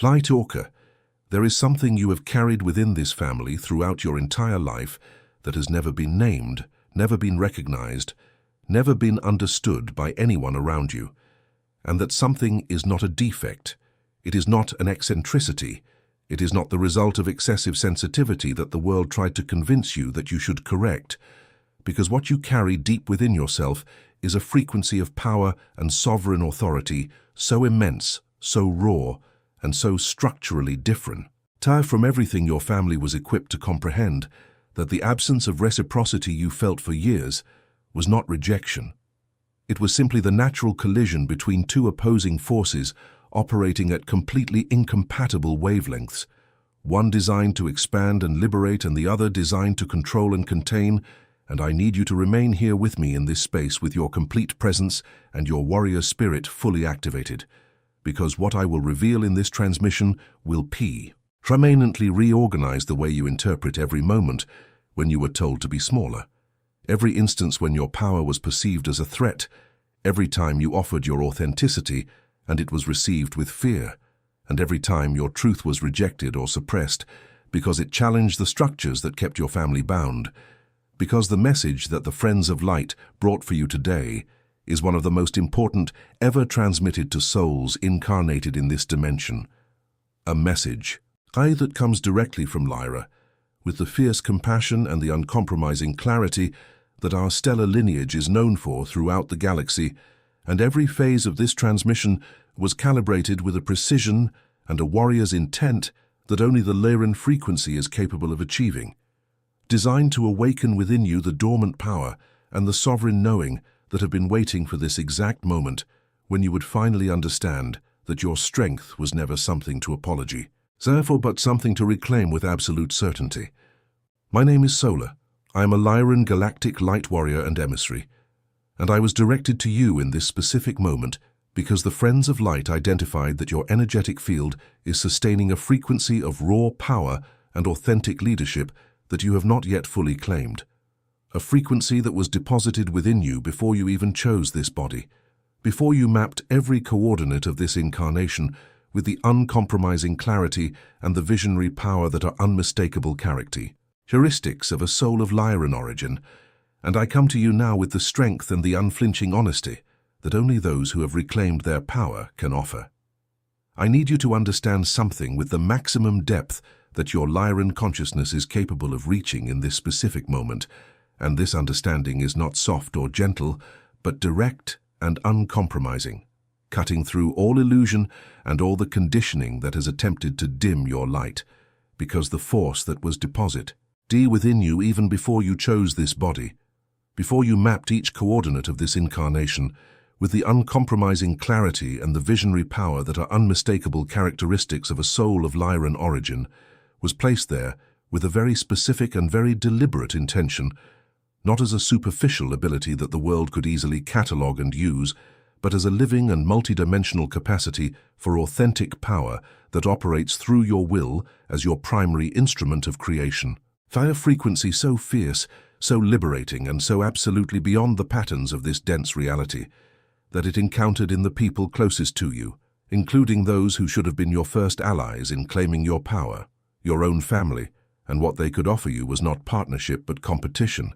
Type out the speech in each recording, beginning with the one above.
Lightworker, there is something you have carried within this family throughout your entire life that has never been named, never been recognized, never been understood by anyone around you. And that something is not a defect, it is not an eccentricity, it is not the result of excessive sensitivity that the world tried to convince you that you should correct, because what you carry deep within yourself is a frequency of power and sovereign authority so immense, so raw, and so structurally different, from everything your family was equipped to comprehend, that the absence of reciprocity you felt for years was not rejection. It was simply the natural collision between two opposing forces operating at completely incompatible wavelengths, one designed to expand and liberate and the other designed to control and contain, and I need you to remain here with me in this space with your complete presence and your warrior spirit fully activated, because what I will reveal in this transmission will permanently reorganize the way you interpret every moment when you were told to be smaller, every instance when your power was perceived as a threat, every time you offered your authenticity and it was received with fear, and every time your truth was rejected or suppressed because it challenged the structures that kept your family bound, because the message that the Friends of Light brought for you today is one of the most important ever transmitted to souls incarnated in this dimension. A message that comes directly from Lyra, with the fierce compassion and the uncompromising clarity that our stellar lineage is known for throughout the galaxy, and every phase of this transmission was calibrated with a precision and a warrior's intent that only the Lyran frequency is capable of achieving, designed to awaken within you the dormant power and the sovereign knowing that have been waiting for this exact moment when you would finally understand that your strength was never something to apology, therefore but something to reclaim with absolute certainty. My name is Solar. I am a Lyran galactic light warrior and emissary, and I was directed to you in this specific moment because the Friends of Light identified that your energetic field is sustaining a frequency of raw power and authentic leadership that you have not yet fully claimed, a frequency that was deposited within you before you even chose this body, before you mapped every coordinate of this incarnation with the uncompromising clarity and the visionary power that are unmistakable characteristics of a soul of Lyran origin, and I come to you now with the strength and the unflinching honesty that only those who have reclaimed their power can offer. I need you to understand something with the maximum depth that your Lyran consciousness is capable of reaching in this specific moment, and this understanding is not soft or gentle, but direct and uncompromising, cutting through all illusion and all the conditioning that has attempted to dim your light, because the force that was deposited within you even before you chose this body, before you mapped each coordinate of this incarnation, with the uncompromising clarity and the visionary power that are unmistakable characteristics of a soul of Lyran origin, was placed there with a very specific and very deliberate intention, not as a superficial ability that the world could easily catalogue and use, but as a living and multidimensional capacity for authentic power that operates through your will as your primary instrument of creation. Via frequency so fierce, so liberating, and so absolutely beyond the patterns of this dense reality, that it encountered in the people closest to you, including those who should have been your first allies in claiming your power, your own family, and what they could offer you was not partnership but competition,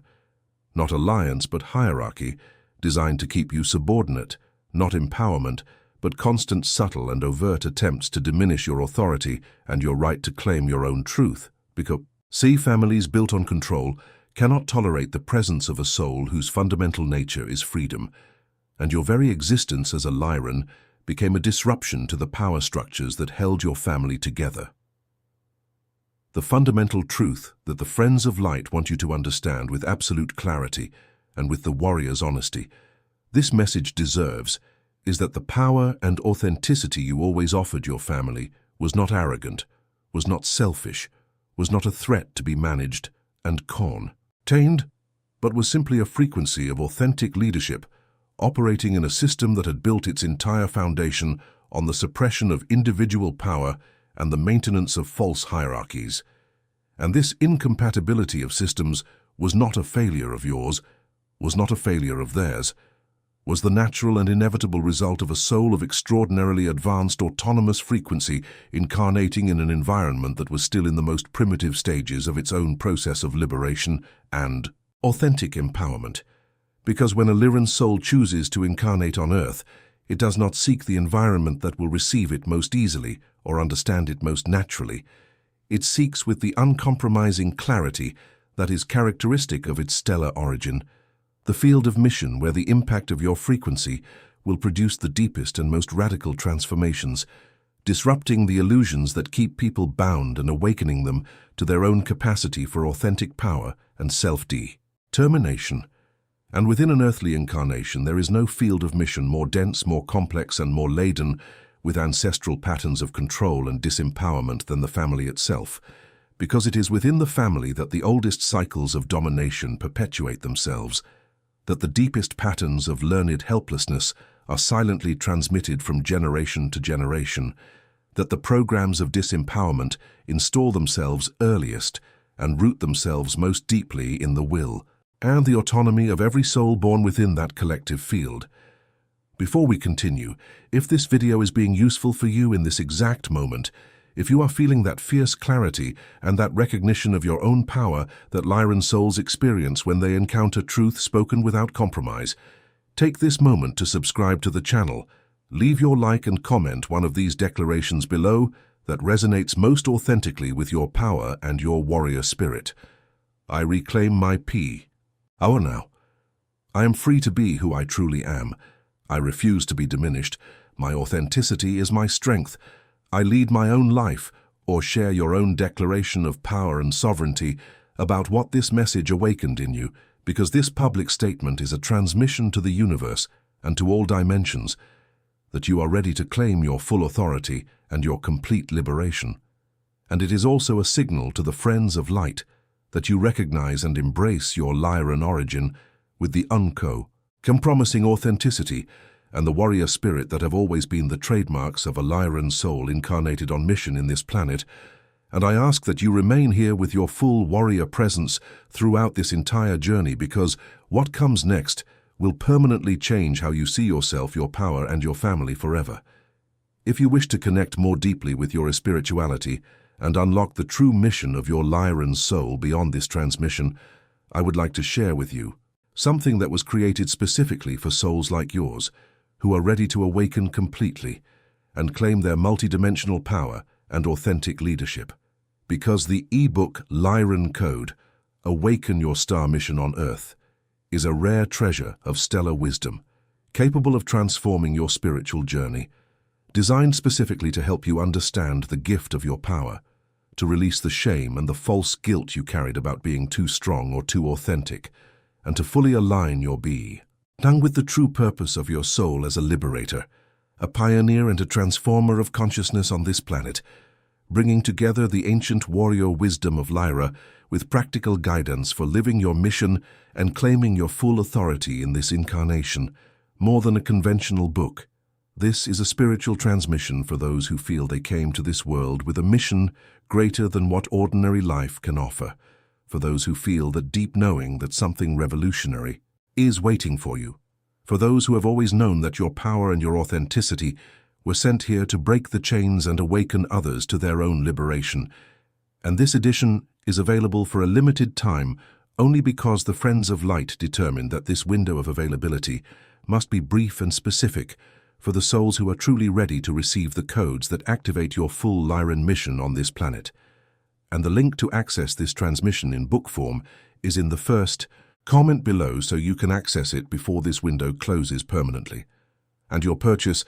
not alliance but hierarchy, designed to keep you subordinate, not empowerment, but constant subtle and overt attempts to diminish your authority and your right to claim your own truth, because families built on control cannot tolerate the presence of a soul whose fundamental nature is freedom, and your very existence as a Lyran became a disruption to the power structures that held your family together. The fundamental truth that the Friends of Light want you to understand with absolute clarity and with the warrior's honesty, this message deserves, is that the power and authenticity you always offered your family was not arrogant, was not selfish, was not a threat to be managed and contained, but was simply a frequency of authentic leadership operating in a system that had built its entire foundation on the suppression of individual power and the maintenance of false hierarchies. And this incompatibility of systems was not a failure of yours, was not a failure of theirs, was the natural and inevitable result of a soul of extraordinarily advanced autonomous frequency incarnating in an environment that was still in the most primitive stages of its own process of liberation and authentic empowerment. Because when a Lyran soul chooses to incarnate on Earth, it does not seek the environment that will receive it most easily or understand it most naturally. It seeks with the uncompromising clarity that is characteristic of its stellar origin, the field of mission where the impact of your frequency will produce the deepest and most radical transformations, disrupting the illusions that keep people bound and awakening them to their own capacity for authentic power and self-determination. And within an earthly incarnation, there is no field of mission more dense, more complex, and more laden with ancestral patterns of control and disempowerment than the family itself, because it is within the family that the oldest cycles of domination perpetuate themselves, that the deepest patterns of learned helplessness are silently transmitted from generation to generation, that the programs of disempowerment install themselves earliest and root themselves most deeply in the will and the autonomy of every soul born within that collective field. Before we continue, if this video is being useful for you in this exact moment, if you are feeling that fierce clarity and that recognition of your own power that Lyran souls experience when they encounter truth spoken without compromise, take this moment to subscribe to the channel. Leave your like and comment one of these declarations below that resonates most authentically with your power and your warrior spirit. I reclaim my power now. I am free to be who I truly am. I refuse to be diminished. My authenticity is my strength. I lead my own life, or share your own declaration of power and sovereignty about what this message awakened in you, because this public statement is a transmission to the universe and to all dimensions that you are ready to claim your full authority and your complete liberation. And it is also a signal to the friends of light that you recognize and embrace your Lyran origin with the uncompromising authenticity and the warrior spirit that have always been the trademarks of a Lyran soul incarnated on mission in this planet, and I ask that you remain here with your full warrior presence throughout this entire journey, because what comes next will permanently change how you see yourself, your power, and your family forever. If you wish to connect more deeply with your spirituality and unlock the true mission of your Lyran soul beyond this transmission, I would like to share with you something that was created specifically for souls like yours, who are ready to awaken completely and claim their multidimensional power and authentic leadership. Because the ebook Lyran Code, Awaken Your Star Mission on Earth, is a rare treasure of stellar wisdom, capable of transforming your spiritual journey, designed specifically to help you understand the gift of your power, to release the shame and the false guilt you carried about being too strong or too authentic, and to fully align your being with the true purpose of your soul as a liberator, a pioneer and a transformer of consciousness on this planet, bringing together the ancient warrior wisdom of Lyra with practical guidance for living your mission and claiming your full authority in this incarnation. More than a conventional book, this is a spiritual transmission for those who feel they came to this world with a mission greater than what ordinary life can offer, for those who feel that deep knowing that something revolutionary is waiting for you, for those who have always known that your power and your authenticity were sent here to break the chains and awaken others to their own liberation. And this edition is available for a limited time only because the Friends of Light determined that this window of availability must be brief and specific for the souls who are truly ready to receive the codes that activate your full Lyran mission on this planet. And the link to access this transmission in book form is in the first comment below, so you can access it before this window closes permanently. And your purchase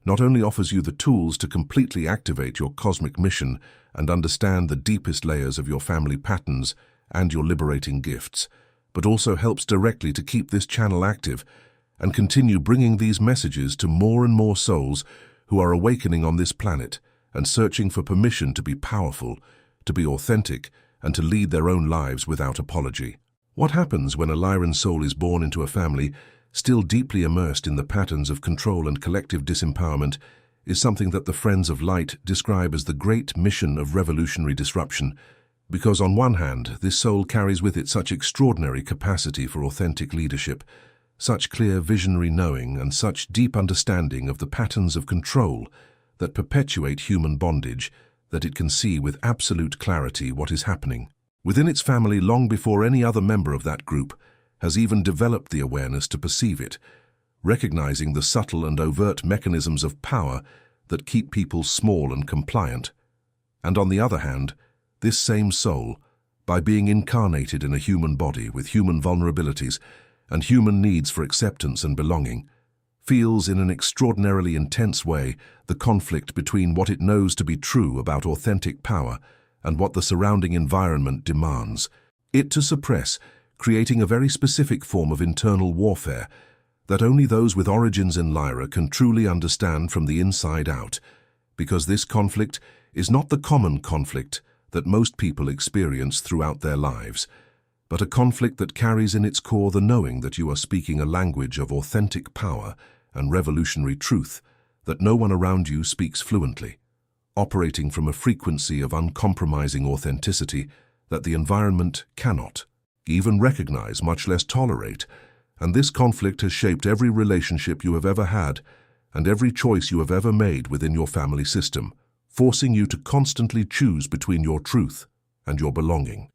not only offers you the tools to completely activate your cosmic mission and understand the deepest layers of your family patterns and your liberating gifts, but also helps directly to keep this channel active and continue bringing these messages to more and more souls who are awakening on this planet and searching for permission to be powerful, to be authentic, and to lead their own lives without apology. What happens when a Lyran soul is born into a family still deeply immersed in the patterns of control and collective disempowerment is something that the Friends of Light describe as the great mission of revolutionary disruption, because on one hand, this soul carries with it such extraordinary capacity for authentic leadership, such clear visionary knowing and such deep understanding of the patterns of control that perpetuate human bondage that it can see with absolute clarity what is happening within its family long before any other member of that group has even developed the awareness to perceive it, recognizing the subtle and overt mechanisms of power that keep people small and compliant. And on the other hand, this same soul, by being incarnated in a human body with human vulnerabilities and human needs for acceptance and belonging, feels in an extraordinarily intense way the conflict between what it knows to be true about authentic power and what the surrounding environment demands it to suppress, creating a very specific form of internal warfare that only those with origins in Lyra can truly understand from the inside out, because this conflict is not the common conflict that most people experience throughout their lives, but a conflict that carries in its core the knowing that you are speaking a language of authentic power and revolutionary truth that no one around you speaks fluently, operating from a frequency of uncompromising authenticity that the environment cannot even recognize, much less tolerate. And this conflict has shaped every relationship you have ever had and every choice you have ever made within your family system, forcing you to constantly choose between your truth and your belonging.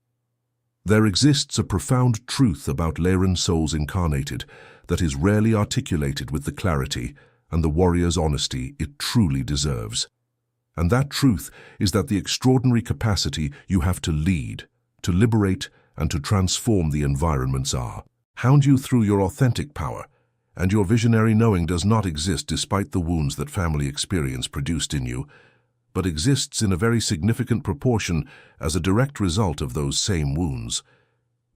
There exists a profound truth about Lyran souls incarnated that is rarely articulated with the clarity and the warrior's honesty it truly deserves. And that truth is that the extraordinary capacity you have to lead, to liberate, and to transform the environments hound you through your authentic power, and your visionary knowing does not exist despite the wounds that family experience produced in you, but exists in a very significant proportion as a direct result of those same wounds.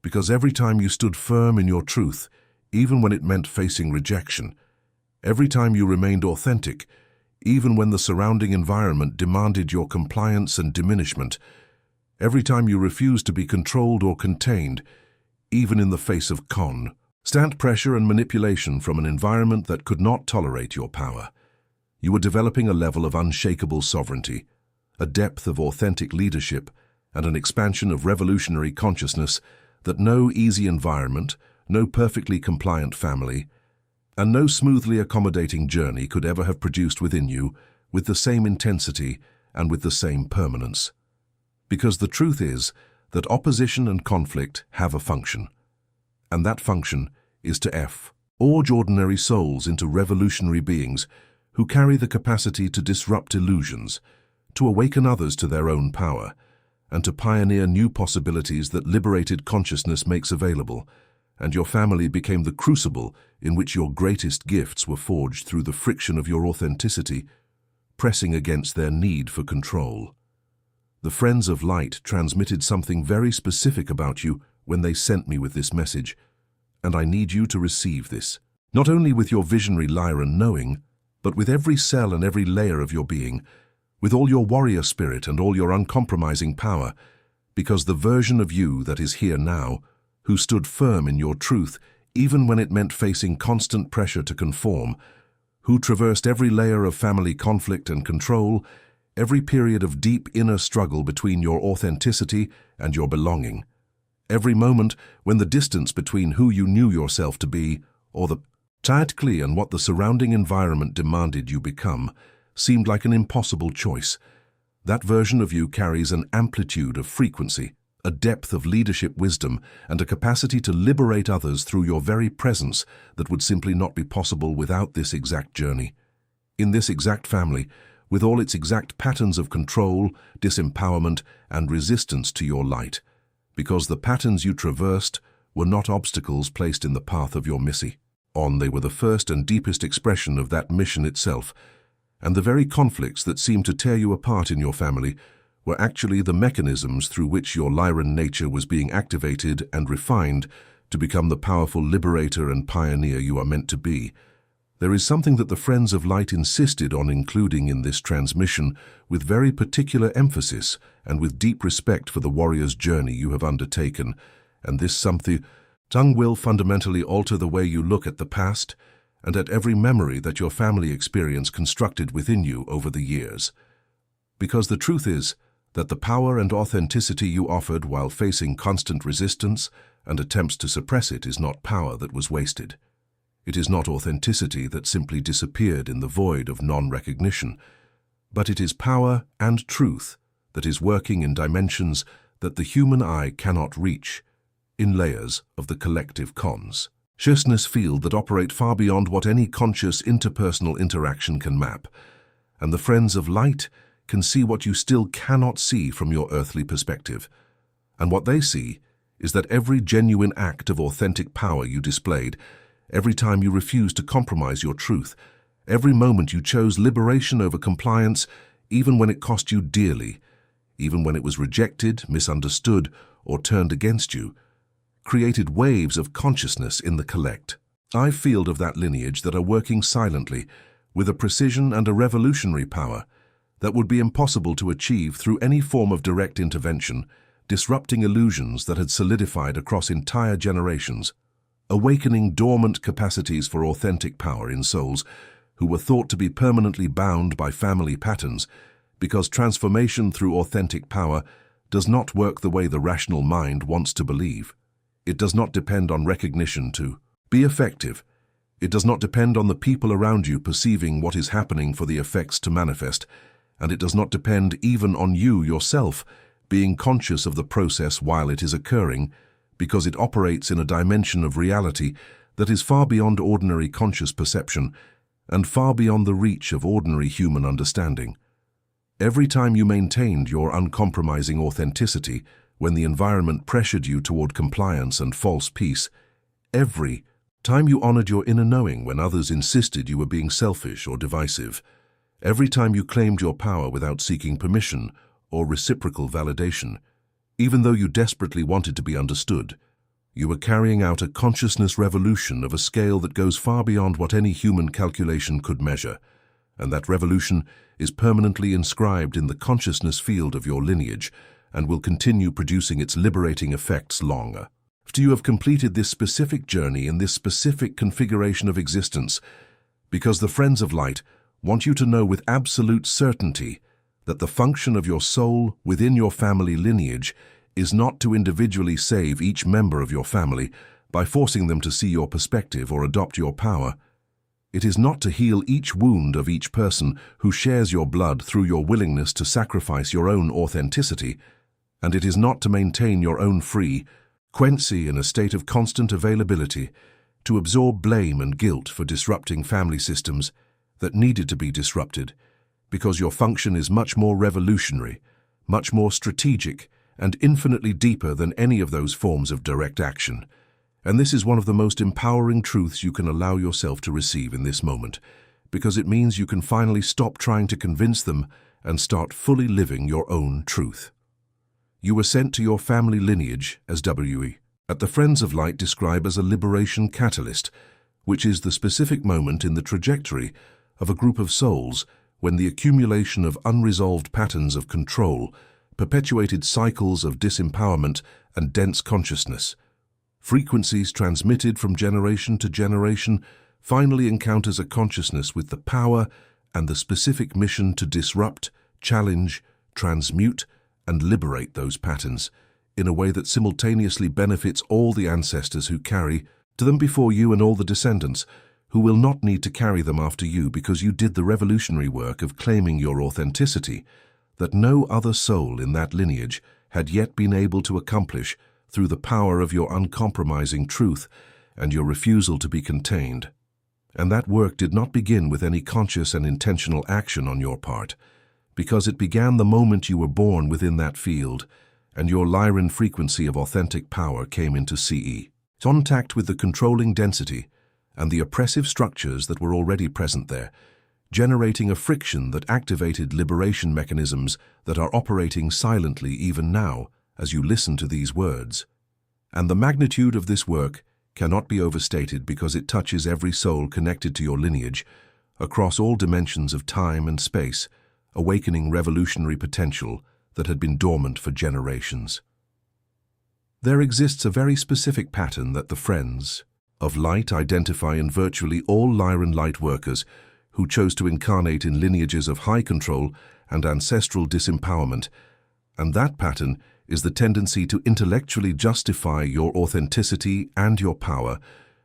Because every time you stood firm in your truth, even when it meant facing rejection, every time you remained authentic, even when the surrounding environment demanded your compliance and diminishment, every time you refused to be controlled or contained, even in the face of constant pressure and manipulation from an environment that could not tolerate your power, you were developing a level of unshakable sovereignty, a depth of authentic leadership, and an expansion of revolutionary consciousness that no easy environment, no perfectly compliant family, and no smoothly accommodating journey could ever have produced within you with the same intensity and with the same permanence. Because the truth is that opposition and conflict have a function, and that function is to forge ordinary souls into revolutionary beings who carry the capacity to disrupt illusions, to awaken others to their own power, and to pioneer new possibilities that liberated consciousness makes available, and your family became the crucible in which your greatest gifts were forged through the friction of your authenticity, pressing against their need for control. The Friends of Light transmitted something very specific about you when they sent me with this message, and I need you to receive this, not only with your visionary Lyran knowing, but with every cell and every layer of your being, with all your warrior spirit and all your uncompromising power, because the version of you that is here now, who stood firm in your truth even when it meant facing constant pressure to conform, who traversed every layer of family conflict and control, every period of deep inner struggle between your authenticity and your belonging, every moment when the distance between who you knew yourself to be, or the tightly and what the surrounding environment demanded you become, seemed like an impossible choice. That version of you carries an amplitude of frequency, a depth of leadership wisdom, and a capacity to liberate others through your very presence that would simply not be possible without this exact journey. In this exact family, with all its exact patterns of control, disempowerment, and resistance to your light, because the patterns you traversed were not obstacles placed in the path of your mission. They were the first and deepest expression of that mission itself, and the very conflicts that seemed to tear you apart in your family were actually the mechanisms through which your Lyran nature was being activated and refined to become the powerful liberator and pioneer you are meant to be. There is something that the Friends of Light insisted on including in this transmission with very particular emphasis and with deep respect for the warrior's journey you have undertaken, and this something will fundamentally alter the way you look at the past and at every memory that your family experience constructed within you over the years. Because the truth is that the power and authenticity you offered while facing constant resistance and attempts to suppress it is not power that was wasted. It is not authenticity that simply disappeared in the void of non-recognition, but it is power and truth that is working in dimensions that the human eye cannot reach, in layers of the collective consciousness field that operate far beyond what any conscious interpersonal interaction can map. And the friends of light can see what you still cannot see from your earthly perspective. And what they see is that every genuine act of authentic power you displayed, every time you refused to compromise your truth, every moment you chose liberation over compliance, even when it cost you dearly, even when it was rejected, misunderstood, or turned against you, created waves of consciousness in the collect. I field of that lineage that are working silently, with a precision and a revolutionary power that would be impossible to achieve through any form of direct intervention, disrupting illusions that had solidified across entire generations, awakening dormant capacities for authentic power in souls who were thought to be permanently bound by family patterns, because transformation through authentic power does not work the way the rational mind wants to believe. It does not depend on recognition to be effective. It does not depend on the people around you perceiving what is happening for the effects to manifest, and it does not depend even on you yourself being conscious of the process while it is occurring, because it operates in a dimension of reality that is far beyond ordinary conscious perception and far beyond the reach of ordinary human understanding. Every time you maintained your uncompromising authenticity when the environment pressured you toward compliance and false peace, every time you honored your inner knowing when others insisted you were being selfish or divisive, every time you claimed your power without seeking permission or reciprocal validation, even though you desperately wanted to be understood, you were carrying out a consciousness revolution of a scale that goes far beyond what any human calculation could measure, and that revolution is permanently inscribed in the consciousness field of your lineage and will continue producing its liberating effects long after you have completed this specific journey in this specific configuration of existence, because the Friends of Light want you to know with absolute certainty that the function of your soul within your family lineage is not to individually save each member of your family by forcing them to see your perspective or adopt your power. It is not to heal each wound of each person who shares your blood through your willingness to sacrifice your own authenticity, and it is not to maintain your own frequency in a state of constant availability, to absorb blame and guilt for disrupting family systems that needed to be disrupted, because your function is much more revolutionary, much more strategic, and infinitely deeper than any of those forms of direct action. And this is one of the most empowering truths you can allow yourself to receive in this moment, because it means you can finally stop trying to convince them and start fully living your own truth. You were sent to your family lineage as WE, at the Friends of Light describe as a liberation catalyst, which is the specific moment in the trajectory of a group of souls when the accumulation of unresolved patterns of control, perpetuated cycles of disempowerment and dense consciousness, frequencies transmitted from generation to generation, finally encounters a consciousness with the power and the specific mission to disrupt, challenge, transmute, and liberate those patterns in a way that simultaneously benefits all the ancestors who carry to them before you and all the descendants who will not need to carry them after you because you did the revolutionary work of claiming your authenticity that no other soul in that lineage had yet been able to accomplish through the power of your uncompromising truth and your refusal to be contained. And that work did not begin with any conscious and intentional action on your part, because it began the moment you were born within that field and your Lyran frequency of authentic power came into contact with the controlling density and the oppressive structures that were already present there, generating a friction that activated liberation mechanisms that are operating silently even now as you listen to these words. And the magnitude of this work cannot be overstated because it touches every soul connected to your lineage across all dimensions of time and space, awakening revolutionary potential that had been dormant for generations. There exists a very specific pattern that the Friends of Light identify in virtually all Lyran Lightworkers who chose to incarnate in lineages of high control and ancestral disempowerment, and that pattern is the tendency to intellectually justify your authenticity and your power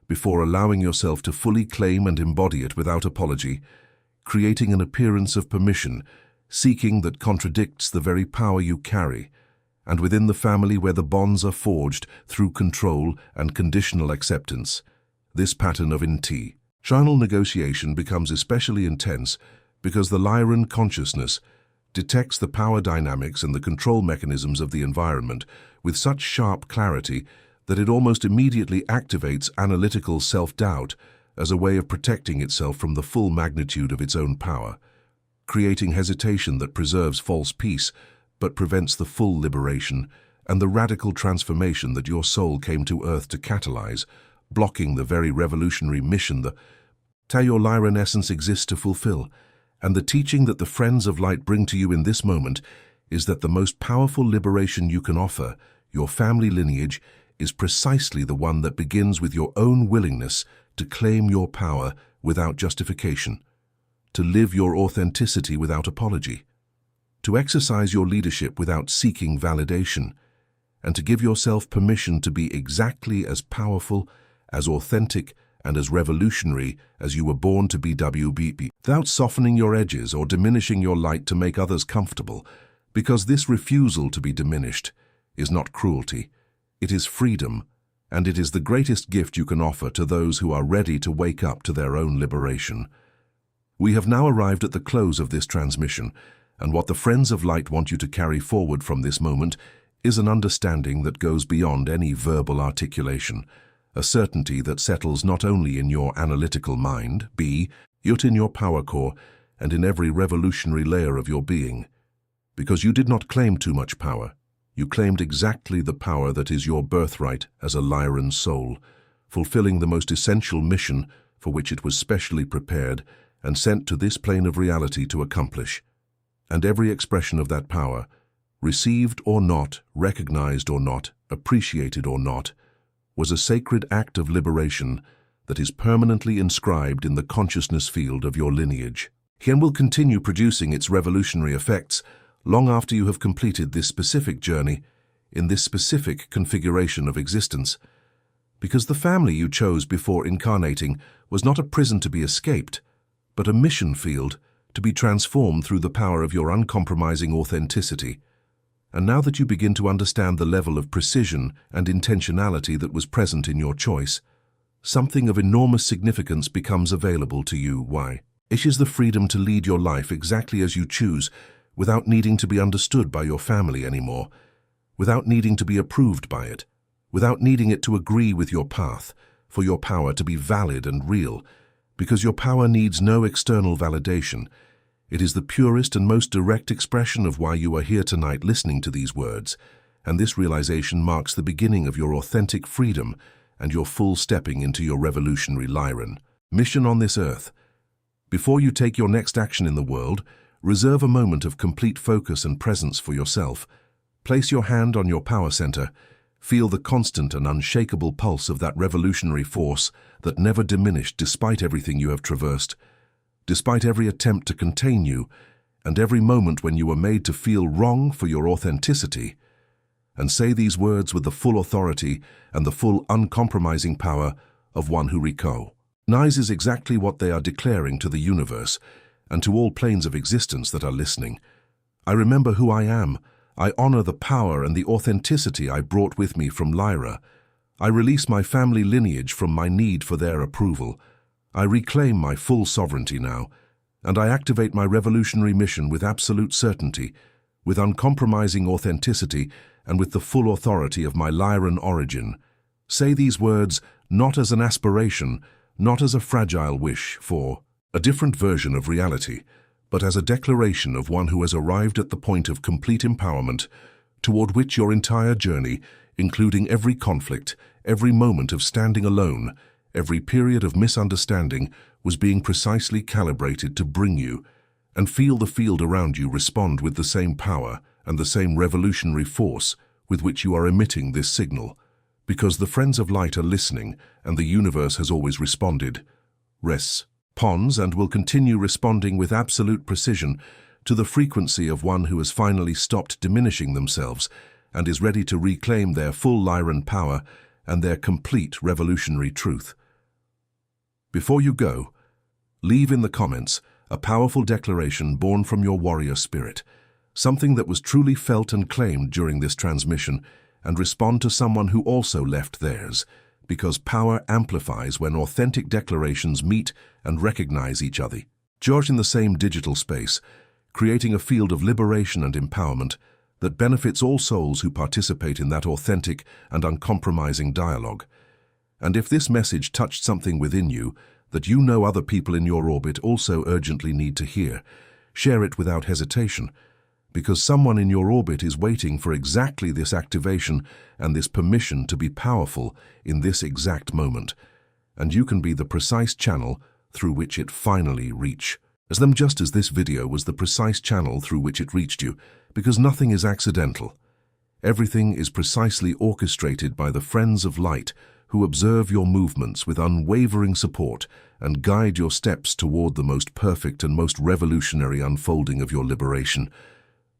before allowing yourself to fully claim and embody it without apology, creating an appearance of permission, seeking that contradicts the very power you carry, and within the family where the bonds are forged through control and conditional acceptance, this pattern of internal negotiation becomes especially intense because the Lyran consciousness detects the power dynamics and the control mechanisms of the environment with such sharp clarity that it almost immediately activates analytical self-doubt as a way of protecting itself from the full magnitude of its own power, creating hesitation that preserves false peace but prevents the full liberation and the radical transformation that your soul came to Earth to catalyze, blocking the very revolutionary mission that your Lyran essence exists to fulfill. And the teaching that the Friends of Light bring to you in this moment is that the most powerful liberation you can offer, your family lineage, is precisely the one that begins with your own willingness to claim your power without justification, to live your authenticity without apology, to exercise your leadership without seeking validation, and to give yourself permission to be exactly as powerful, as authentic, and as revolutionary as you were born to be without softening your edges or diminishing your light to make others comfortable, because this refusal to be diminished is not cruelty, it is freedom, and it is the greatest gift you can offer to those who are ready to wake up to their own liberation. We have now arrived at the close of this transmission, and what the Friends of Light want you to carry forward from this moment is an understanding that goes beyond any verbal articulation, a certainty that settles not only in your analytical mind, but in your power core and in every revolutionary layer of your being. Because you did not claim too much power, you claimed exactly the power that is your birthright as a Lyran soul, fulfilling the most essential mission for which it was specially prepared and sent to this plane of reality to accomplish. And every expression of that power, received or not, recognized or not, appreciated or not, was a sacred act of liberation that is permanently inscribed in the consciousness field of your lineage. Hien will continue producing its revolutionary effects long after you have completed this specific journey in this specific configuration of existence, because the family you chose before incarnating was not a prison to be escaped, but a mission field to be transformed through the power of your uncompromising authenticity. And now that you begin to understand the level of precision and intentionality that was present in your choice, something of enormous significance becomes available to you. Why? It is the freedom to lead your life exactly as you choose, without needing to be understood by your family anymore, without needing to be approved by it, without needing it to agree with your path, for your power to be valid and real, because your power needs no external validation. It is the purest and most direct expression of why you are here tonight listening to these words, and this realization marks the beginning of your authentic freedom and your full stepping into your revolutionary Lyran mission on this earth. Before you take your next action in the world, reserve a moment of complete focus and presence for yourself. Place your hand on your power center. Feel the constant and unshakable pulse of that revolutionary force that never diminished despite everything you have traversed, despite every attempt to contain you, and every moment when you were made to feel wrong for your authenticity. And say these words with the full authority and the full uncompromising power of one who recognizes exactly what they are declaring to the universe and to all planes of existence that are listening. I remember who I am. I honor the power and the authenticity I brought with me from Lyra. I release my family lineage from my need for their approval. I reclaim my full sovereignty now, and I activate my revolutionary mission with absolute certainty, with uncompromising authenticity, and with the full authority of my Lyran origin. Say these words not as an aspiration, not as a fragile wish for a different version of reality, but as a declaration of one who has arrived at the point of complete empowerment, toward which your entire journey, including every conflict, every moment of standing alone, every period of misunderstanding, was being precisely calibrated to bring you, and feel the field around you respond with the same power and the same revolutionary force with which you are emitting this signal, because the Friends of Light are listening and the universe has always responded, responds and will continue responding with absolute precision to the frequency of one who has finally stopped diminishing themselves and is ready to reclaim their full Lyran power and their complete revolutionary truth. Before you go, leave in the comments a powerful declaration born from your warrior spirit, something that was truly felt and claimed during this transmission, and respond to someone who also left theirs, because power amplifies when authentic declarations meet and recognize each other. George in the same digital space, creating a field of liberation and empowerment that benefits all souls who participate in that authentic and uncompromising dialogue. And if this message touched something within you that you know other people in your orbit also urgently need to hear, share it without hesitation, because someone in your orbit is waiting for exactly this activation and this permission to be powerful in this exact moment, and you can be the precise channel through which it finally reach them, just as this video was the precise channel through which it reached you, because nothing is accidental. Everything is precisely orchestrated by the friends of light who observe your movements with unwavering support and guide your steps toward the most perfect and most revolutionary unfolding of your liberation.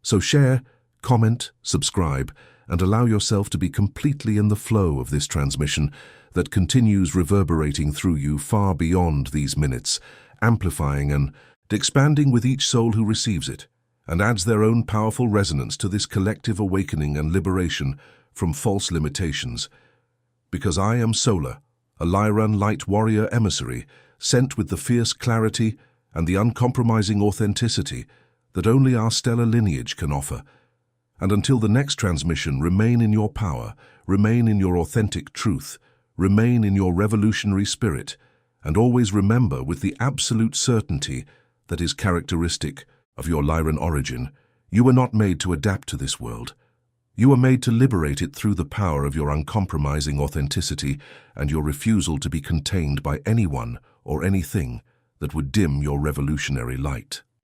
So share, comment, subscribe, and allow yourself to be completely in the flow of this transmission that continues reverberating through you far beyond these minutes, amplifying and expanding with each soul who receives it, and adds their own powerful resonance to this collective awakening and liberation from false limitations. Because I am Solar, a Lyran light warrior emissary, sent with the fierce clarity and the uncompromising authenticity that only our stellar lineage can offer. And until the next transmission, remain in your power, remain in your authentic truth, remain in your revolutionary spirit, and always remember with the absolute certainty that is characteristic of your Lyran origin, you were not made to adapt to this world. You were made to liberate it through the power of your uncompromising authenticity and your refusal to be contained by anyone or anything that would dim your revolutionary light.